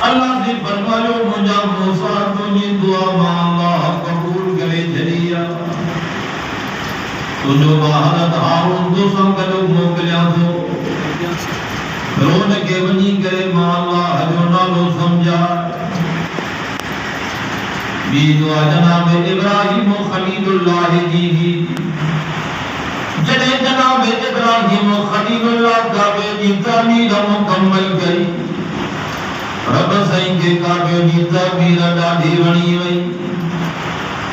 اللہ سے فرمایا مجھا موسیٰ تجھے دعا ماں اللہ قبول کرے جلیا تجھو بہارت ہارون تو سنگلو موکلیا تو رون کے ونی کرے ماں اللہ جو نالو سمجھا بھی دعا جناب ابراہیم خلیل اللہ جی جنہیں جناب ابراہیم خلیل اللہ کعبے کی تعمیر مکمل گئی رب سائیں کے کعبے کی تعمیر ڈاڑھی بنی ہوئی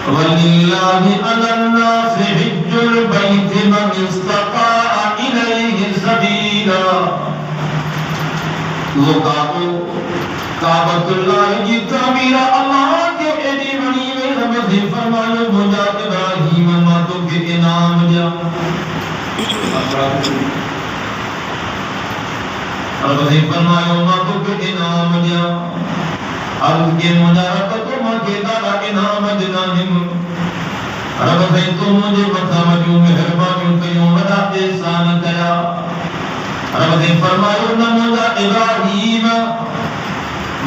وَلِلَّهِ عَلَى النَّاسِ حِجُّ الْبَيْتِ مَنِ اسْتَطَاعَ إِلَيْهِ سَبِيلًا وہ کعبۃ اللہ کی تعمیر اللہ کے ایڈی بنی ہوئی رب سے فرمایا مجھا ابراہیم ماتوں کے انعام جا رب سے فرمایا ماتوں کے انعام جا عرض کے مجارکت ماں کے دارا انعام جنانم رب سے تو مجھے بتاوجو مہربانیوں کیوں مدہ احسان کیا رب سے فرمایا نمجا ابراہیم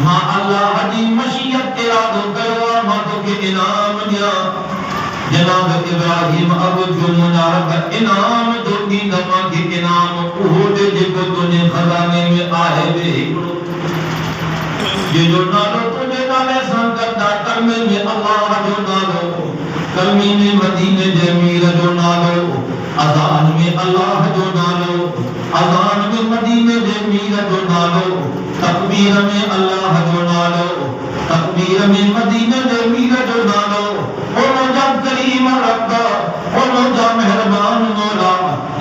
ماں اللہ جی مشیت تیرا دو کروا ماں تو کے انعام دیا جناب ابراہیم اب جو مجارکت انعام جو کی نمہ کی انعام اہود جے کو تجھے خزانے میں آئے بے ہکڑو یہ جو نالو تجھے نالے سنگتا کلمے میں اللہ جو نالو کلمے میں مدینہ جمیر جو نالو اذان میں اللہ جو نالو اذان میں مدینہ جمیر جو نالو تکبیر میں اللہ جو نالو تکبیر میں مدینہ جمیر جو نالو انہوں جب کریم ربا انہوں جب مہربان مولا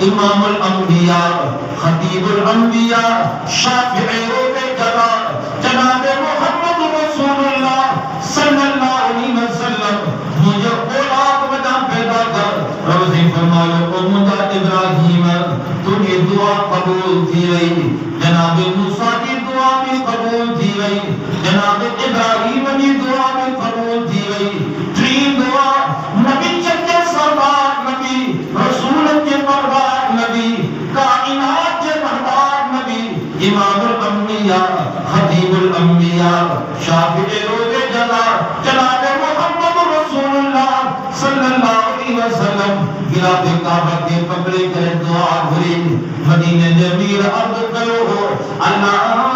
امام الانبیاء خطیب الانبیاء شافع روح جلا جناب محمد رسول اللہ صلی اللہ علیہ وسلم مجھے اولاد بنا پیدا کر روزی فرمایا او مجھا ابراہیم تمہیں دعا قبول تھی رہی جناب موسیٰ کی دعا بھی قبول تھی رہی جناب ابراہیم کی دعا بھی قبول تھی رہی تین دعا نبی چکے سربار نبی رسول کے پروار نبی کائنات کے پروار نبی امام الانبیاء خطیب الانبیاء شافع روح جلا جناب محمد رسول اللہ صلی اللہ علیہ وسلم گراب کعبہ کے پکڑے کرے دعا بھری مدینہ جمیر عرض کرو اللہم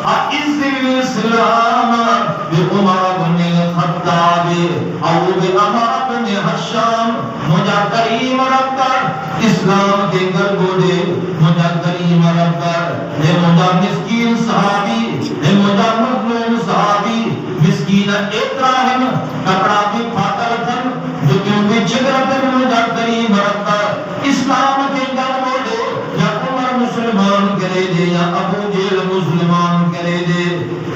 اعز الاسلام بعمر بن الخطاب او بعمر بن حشام مجھا کریم رب کر اسلام کے گرگو دے مجھا کریم رب کر اے مجھا مسکین صحابی اے مجھا مظلوم صحابی مسکین اتراہم کپڑا بھی پھاتر تھن جو کیوں بھی چگرتن مجھا کریم رب کر اسلام کے گرگو دے یا عمر مسلمان کرے دے یا ابو جیل مسلمان کرے دے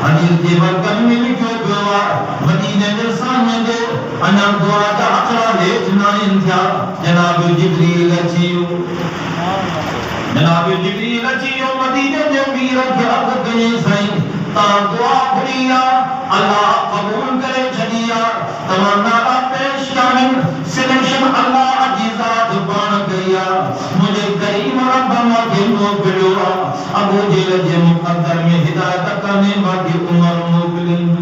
حدیث کے برکت میں لکھو دعا مدینہ جرسانے دے انا دعا کا اقرا لیٹنا انتیا جناب جبریل اچھیو جناب جبریل اچھیو مدینہ جمیر کے عرض کنے سائیں تا دعا بھریا اللہ قبول کرے جدیا تمنا را پیش کامن سلیکشن اللہ عجیزات بان گیا مجھے کریم رب مدینہ بلوا ابو جیل جے مقدر میں ہدایت کرنے باقی عمر موکلن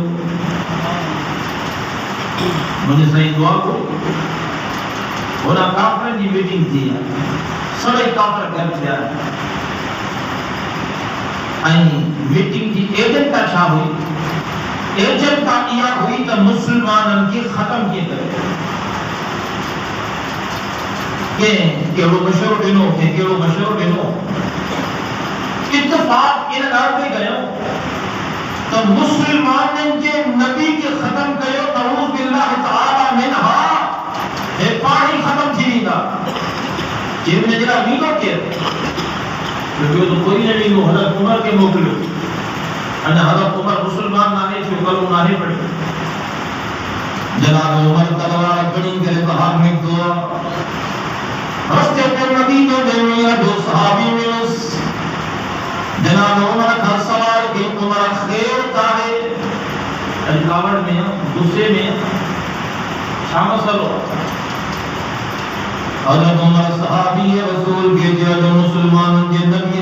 مجھے صحیح دعا کو ہونا کافر کی میٹنگ تھی سڑے کافر گھر کیا میٹنگ کی ایجنٹ کا چھا ہوئی ایجنٹ کا کیا ہوئی تو مسلمانن کی ختم کی کرے کہ وہ مشہور دنوں کہ وہ مشہور دنوں اتفاق ان عربی گئے تو مسلمانن کے نبی کے ختم کرو نعوذ باللہ تعالی منہا اے پانی ختم تھی نہیں تھا جن نے جنہا نیلو کیا کیونکہ تو کوئی نہیں وہ حضرت عمر کے موکلو انہا حضرت عمر مسلمان نانے چھو کرو نانے پڑے جناب عمر تلوار پڑیں کرے بہار میں دعا رستے پر مدینہ جمعیہ دو صحابی میں اس جناب عمر کا سوال کہ عمر خیر تاہے الکاوڑ میں دوسرے میں شام سلو حضرت عمر صحابی رسول کے جو مسلمان کے نبی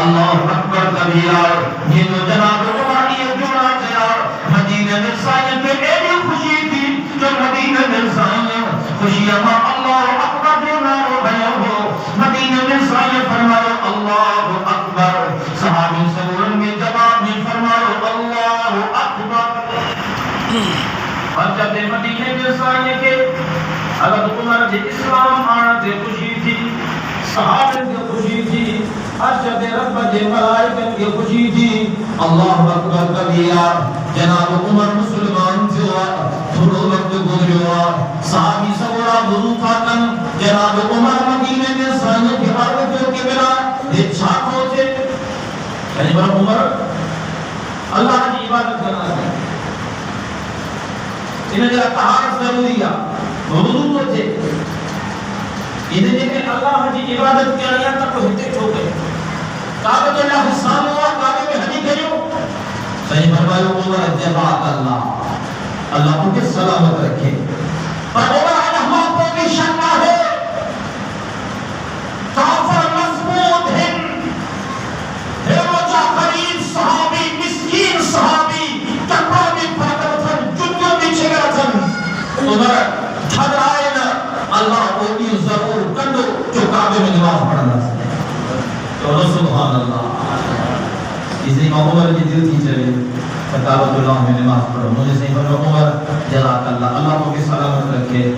اللہ اکبر کبیرہ یہ جو جناب عمر یہ جڑا گیا مدینہ میں سائے کے ایسی خوشی تھی جو مدینہ میں سائے خوشی اما اللہ اکبر جو نارو بھیا ہو مدینہ میں سائے فرمایا اللہ اکبر صحابی سورن میں جواب میں فرمایا اللہ اکبر اور جب مدینہ میں سائے کے حضرت عمر جی اسلام آنا تے خوشی تھی صحابہ کی خوشی تھی ارشد رب جے ملائکہ کی خوشی تھی اللہ اکبر کبیرہ جناب عمر مسلمان تھا تھوڑا وقت گزرا صحابی سورا وضو پاکن جناب عمر مدینے میں سائے کے عرض کے بنا ایک چھاکو تھے یعنی بر عمر اللہ کی عبادت کرنا ہے انہیں جرا طہارت ضروری ہے وضو تو تھے انہیں جنہیں اللہ کی عبادت کیا لیا تک وہ ہتے چھو گئے کعبہ اللہ حسان ہوا کعبہ میں حدی کریو صحیح فرمائے عمر اتباق اللہ کو کس سلامت رکھے پر عمر رحمہ کو بھی شنہ ہے کافر مضبوط ہیں روجہ قریب صحابی مسکین صحابی کپڑا بھی پاکر تھن جنگوں بھی چھگر تھن عمر چھڑ آئے نا اللہ کو بھی ضرور کندو جو کعبے میں نماز پڑھنا سکے تو سبحان اللہ اس لیے عمر کی دل تھی چلے فتاوت اللہ میں نماز پڑھو مجھے صحیح فرما عمر جزاک اللہ کو بھی سلامت رکھے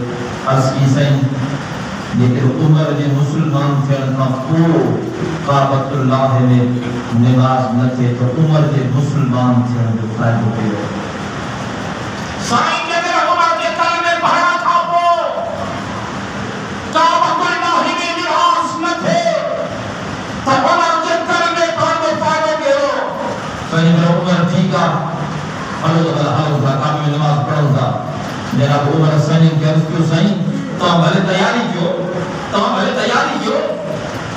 عرض کی صحیح لیکن عمر جو مسلمان تھے مقبول کعبۃ اللہ میں نماز نہ تھے تو عمر جو مسلمان تھے جو فائدہ ہوتے سائن کے عمر کے کلمے پڑھا تھا وہ کعبۃ اللہ میں نماز نہ تھے تو عمر کے کلمے پڑھنے فائدہ کے ہو صحیح عمر ٹھیک ہے اللہ کعبہ میں نماز پڑھوں گا جناب عمر صحیح کے عرض کیوں صحیح تو ہم بھلے تیاری کیوں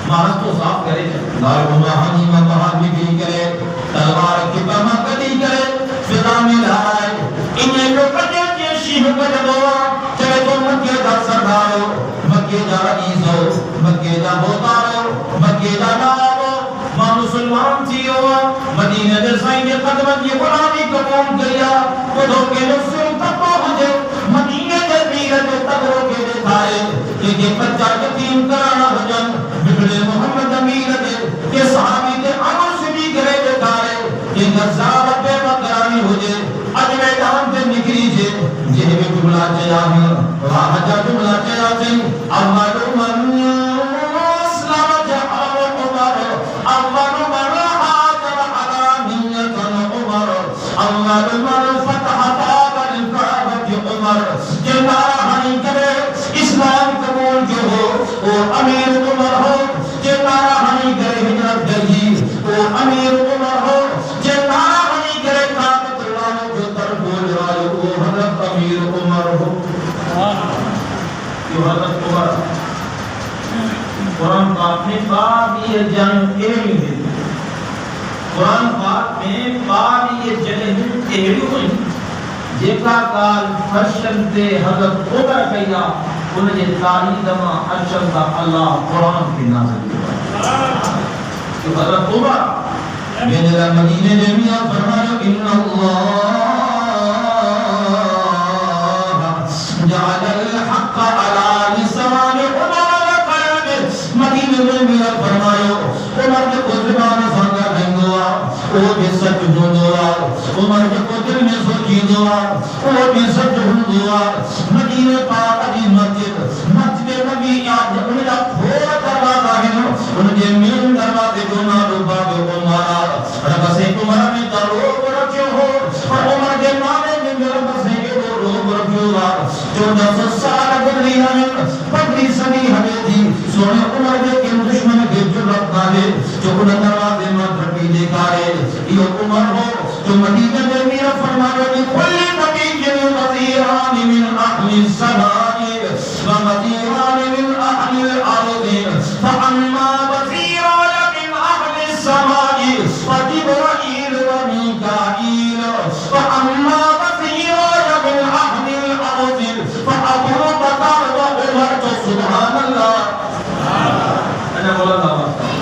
مارس تو صاف کرے دار گناہانی میں بہار بھی گئی کرے تلوار کی پرمہ کدی کرے فضا میں لائے انہیں کو کجے جیشی ہو کجے دوا چلے تو مکے دا سردارو مکے دا رئیسو مکے دا بوتارو مکے دا نارو ماں مسلمان تھی ہوا مدینہ دے سائن کے قدمت یہ قرآنی قبول کریا خودوں کے مسلم تک پہنچے مدینہ دے بیرت تقروں کے دکھائے کہ بچہ یتیم کرانا بجن بگڑے محمد امیر دے کہ صحابی دے عمر سے بھی کرے دکھائے کہ غزاب پہ مقرانی ہو جے اج میدان سے نکری جے جنہیں بھی جملہ چاہا ہے راہ جا جملہ چاہا سے اول من اسلام جہاں عمر اول من حاجر علانیت عمر اول من فتح باب الکعبت عمر جنارہ ہنی کرے اسلام قبول جو ہو وہ امیر عمر ہو جنارہ ہنی کرے ہجرت گئی وہ امیر عمر ہو جنارہ ہنی کرے کعبۃ اللہ جو تربول والے وہ حضرت امیر عمر ہو یہ حضرت عمر قرآن پاک میں باب یہ جنگ ایڑی ہے قرآن پاک میں باب یہ جنگ ایڑی ہوئی جیکا کال فرشن تے حضرت عمر کیا انہیں تاریخ دماء ارشد دا اللہ قرآن کی نازل کیا کہ حضرت عمر میں نے مدینہ جمعیہ فرمایا ان اللہ جعل الحق علی لسان عمر قلب مدینہ جمعیہ فرمایا عمر کے قدرمان سانگا رہنگوا وہ بھی سچ ہونگوا عمر کے قدر میں سوچی دعا وہ بھی سچ ہونگوا مدینہ پاک علی مسجد نبی یاد انہیں کھوڑا دروازہ ہے انہیں مین دروازے کو نارو باب عمر رب سے عمر میں دروب رکھے ہو اور عمر کے مانے میں رب سے دروب رکھے ہو 1400 سال گزری ہمیں پگلی صدی ہمیں تھی سونے عمر کے دشمن کے جرات نالے جو انہیں دروازے میں دھڑی دیکھائے یہ عمر ہو جو مدینہ جمعیہ فرمایا کہ کل نبی جن وزیران من اہل السماء ومدیران من اہل الارض فاما وزیران من اہل السماء فجبرائیل ومیکائیل فاما وزیران من اہل الارض فابو بکر وعمر تو سبحان اللہ انا مولا